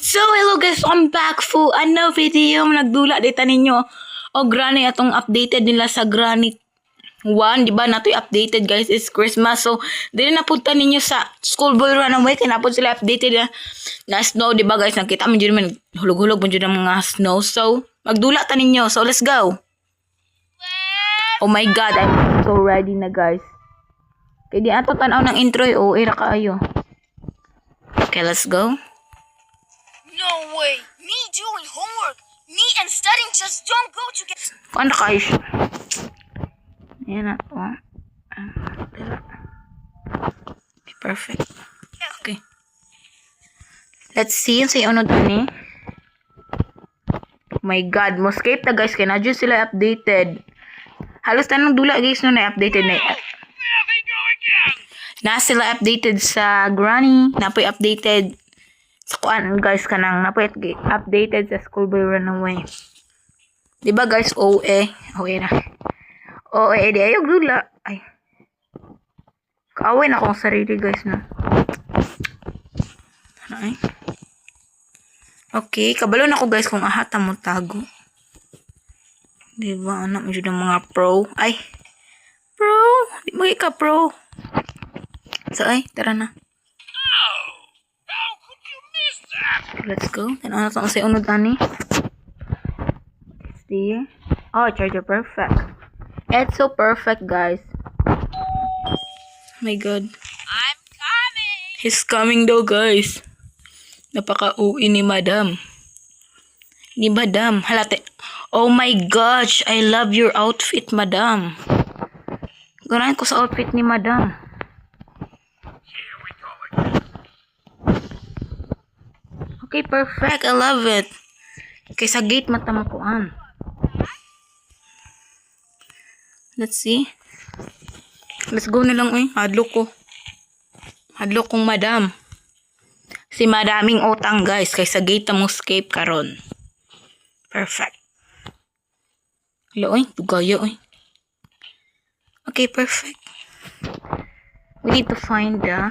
So, hello guys, I'm back for another video. Nagdula dita ninyo. O granny atong updated nila sa granny 1, di ba? Nato updated guys, is Christmas. So, dili na punta ninyo sa Schoolboy Runaway kay napod sila updated na snow, di ba guys? Nakita mo jud man hulog-hulog mo jud ang mga snow. So, magdula ta ninyo. So, let's go. Oh my god, I'm so ready na guys. Kay di ato tanaw ng intro, era kaayo. Okay, let's go. No way! Me doing homework! Me and studying just don't go together! Paano kayo siya? Ayan na to. Okay, perfect. Okay. Let's see yung say ano doon eh. Oh my god, mo escape na guys. Kaya na dyan sila updated. Halos tanong dula guys no na updated na. Na sila updated sa granny. Napoy updated sa kuan guys kanang napoy updated sa Schoolboy Runaway. Diba guys, OE. OE na. OE, di ayog dula. Ay. Kaaway na akong sarili guys na. Ay. Okay, kabalo na ako guys kung ahata mo tago. Diba, anak mo dyan ng mga pro. Ay. Pro. Di mo ka pro. So, ay, tara na. Let's go. Tanaw na itong sa unod ani. See? Oh, charger perfect. It's so perfect, guys. Oh my god. I'm coming! He's coming daw, guys. Napaka-uwi ni Madam. Ni Madam. Halate. Oh my gosh. I love your outfit, Madam. Ganahin ko sa outfit ni Madam. Okay, perfect. I love it. Okay, sa gate matamakuan. Let's see. Let's go na lang, Hadlok ko. Hadlok kong Madam. Si Madaming utang, guys. Kay sa gate mo escape karon. Perfect. Hello, Tugayo, Okay, perfect. We need to find the...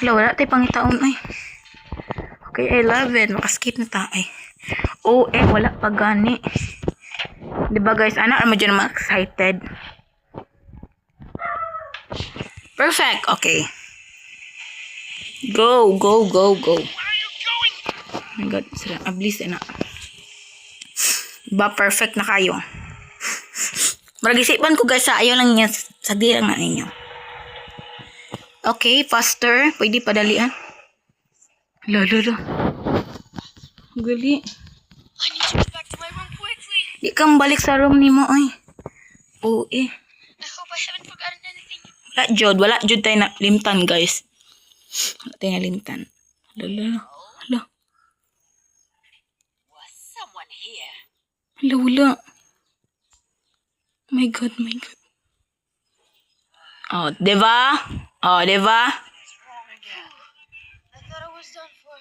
Hello, wala tayo pangitaon, Okay, I love it. Makaskip na tayo. Wala pa gani. Diba guys, anak naman dyan naman excited. Perfect. Okay. Go, go, go, go. Oh my god, sila. Ablis na. Diba, perfect na kayo. Marag-isipan ko guys, ayaw lang yan. Sagdi lang na ninyo. Okay, faster. Pwede padalian. Lalo. Gali. I need to get back to my room quickly! Di kang balik sa room ni mo, I hope I haven't forgotten anything. Wala jud tayo na limtan, guys. Wala tayo na limtan. Lalo. Was someone here? Wala. My god. Oh, diba? What's wrong again? I thought I was done for.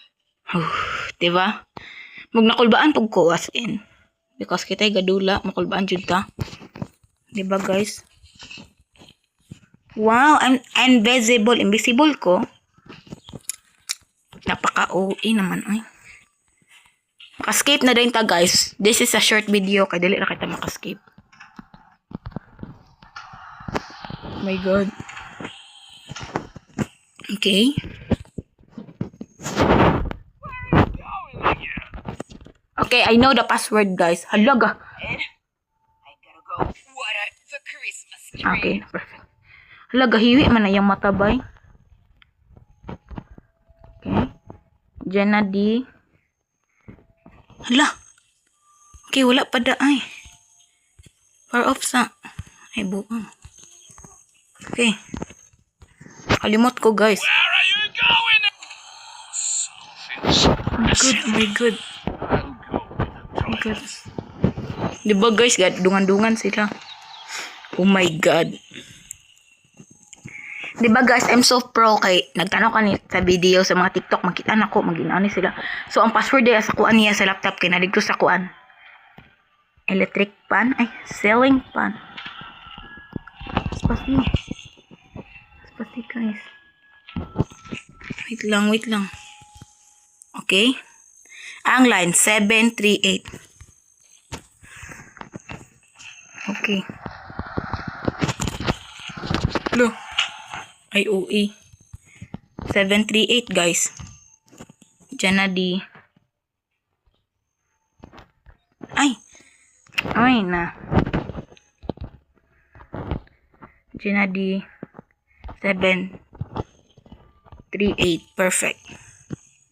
Diba? Mug nakulbaan pag ko as in. Because kita'y gadula, makulbaan jud ta. Diba guys? Wow, I'm invisible ko. Napaka-OA naman, Makaskip na din ta guys. This is a short video, kaya dali na kita makaskip. Oh my god. Okay. Okay, I know the password, guys. Halaga. Ed, I gotta go. What the Christmas tree? Okay, perfect. Halaga, hiwi man na yung matabay. Okay. Diyan na di. Hala. Okay, wala pa da ay. Power off sa. Ay, buong. Okay. Kalimot ko, guys. Where are you going? Oh my god. Oh my god. Diba guys, dungan-dungan sila. Oh my god. Diba guys, I'm so pro kay nagtanong ka sa video sa mga TikTok, makita na ko, mag-inani sila. So ang password niya sa kuan niya sa laptop kay naligto sa kuan. Electric pan, ceiling fan. Spasi guys. Wait lang. Okay? Ang line, 738. Okay. Lo. Ay, OE. 738, guys. Diyan na di. Ay na. Diyan na di. 738. Perfect.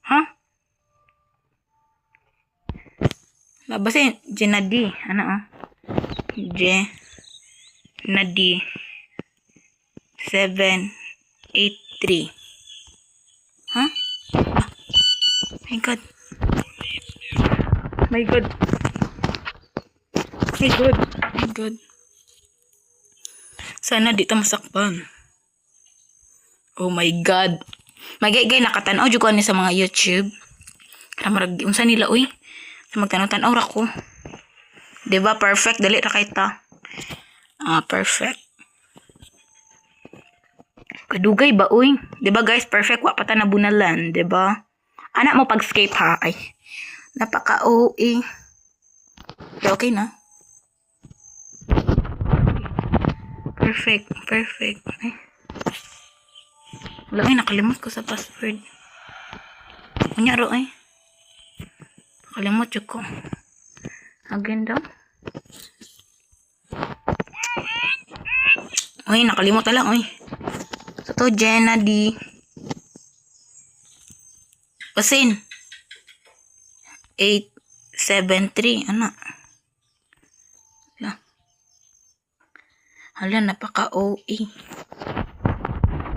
Huh? Labasin. Diyan na di. Ano oh? Diyan na di. 783. Huh? My God. My God. My God. My God. Sana di ta masakpan. Oh my God. Magay-gay nakatanaw jud ko ni sa mga YouTube. Kamarag unsa nila uy. Sa magtanaw-tanaw ra ko. 'Di ba perfect dali ra kay ta. Perfect. Kadugay ba uy? 'Di ba guys, perfect wa pa ta nabunalan, 'di ba? Anak mo pag-escape ha. Ay. Napaka-OA. Okay na. Perfect. Perfect. Ay. Wala ay, nakalimot ko sa password. Kunya ro ay. Nakalimot yun ko. Again daw. Ay, nakalimot na lang ay. So to, Jenna D. Pasin. 873. Ano? Hala, napaka-OA.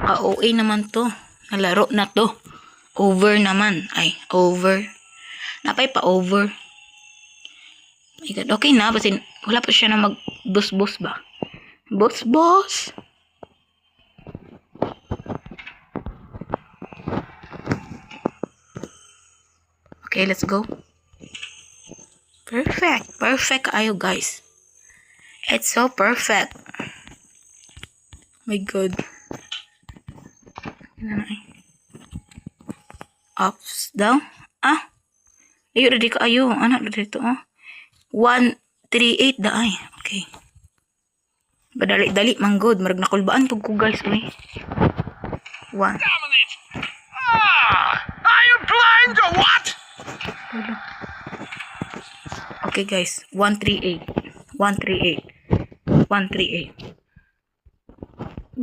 Ka-OA naman to. Nalaro na to. Over naman. Ay, over. Napay pa over. My God. Okay na. Kasi wala pa siya na mag-boss-boss ba? Boss-boss. Okay, let's go. Perfect. Perfect ayo guys. It's so perfect. My God. Ups, down. Ayo ready ka ayo. Anak ready to. 138 da ay. Okay. Badali-dali man good. Marag nakulbaan pag ko guys. Uy. 1. Are you blind or what? Okay guys. 138. 138. 138.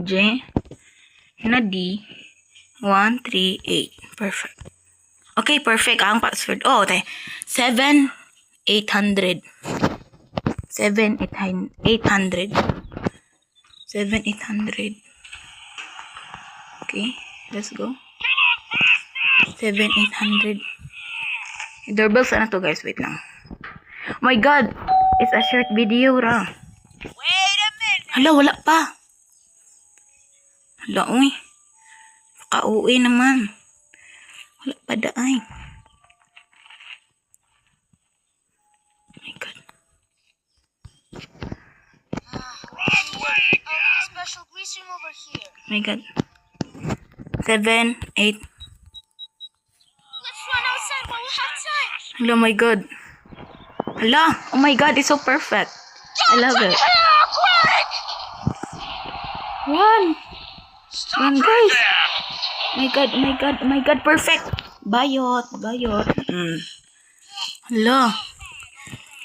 J. Na D. 138. Perfect. Okay, perfect. Ang password. Oh, tayo. 7,800. 7,800. 7,800. Okay, let's go. 7,800. Doorbell sana to guys. Wait lang. Oh my God. It's a short video ra. Wait a minute. Hala, wala pa. Hala, uy. Ka-uwi naman. Wala pa daay. Oh my God. I need a special grease room over here. Oh my God. 7, 8. Let's run outside while we have time. Hello, my God. Hala, oh my God, it's so perfect. I love it. Here, quick! Run. Stop Run, right guys. there! Oh my God, oh my God, oh my God, perfect. Bayot, bayot. Hala.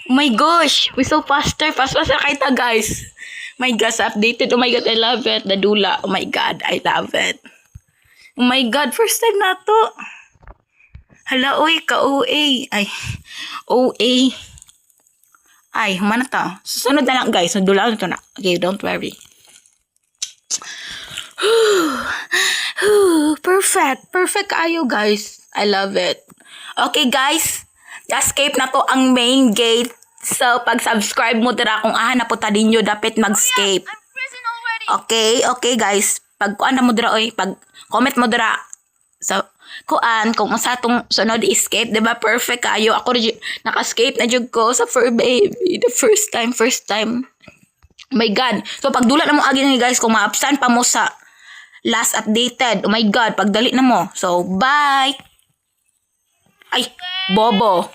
Oh my gosh, we so faster. Fast-faster kita, guys. My gosh, updated. Oh my God, I love it. The dula. Oh my God, I love it. Oh my God, first time na to. Hala, uy, ka-OA. Ay, OA. Ay, humana ta. Susunod na lang, guys. Dula na to na. Okay, don't worry. Perfect. Perfect ayo, guys. I love it. Okay, guys. Escape na to ang main gate. So, pag-subscribe mo dira kung na po ta ninyo, dapat mag-escape. I'm prison already. Okay, guys. Pag kuan na mo dira, oy. Pag comment mo dira sa kuan, kung sa atong sunod escape, diba? Perfect kayo. Ako rin naka-escape na jud ko sa fur baby. The first time. Oh my God. So, pag dula na mo agi ni guys, kung ma-absent pa mo sa last updated. Oh my God, pagdali na mo. So, bye! Ay, bobo.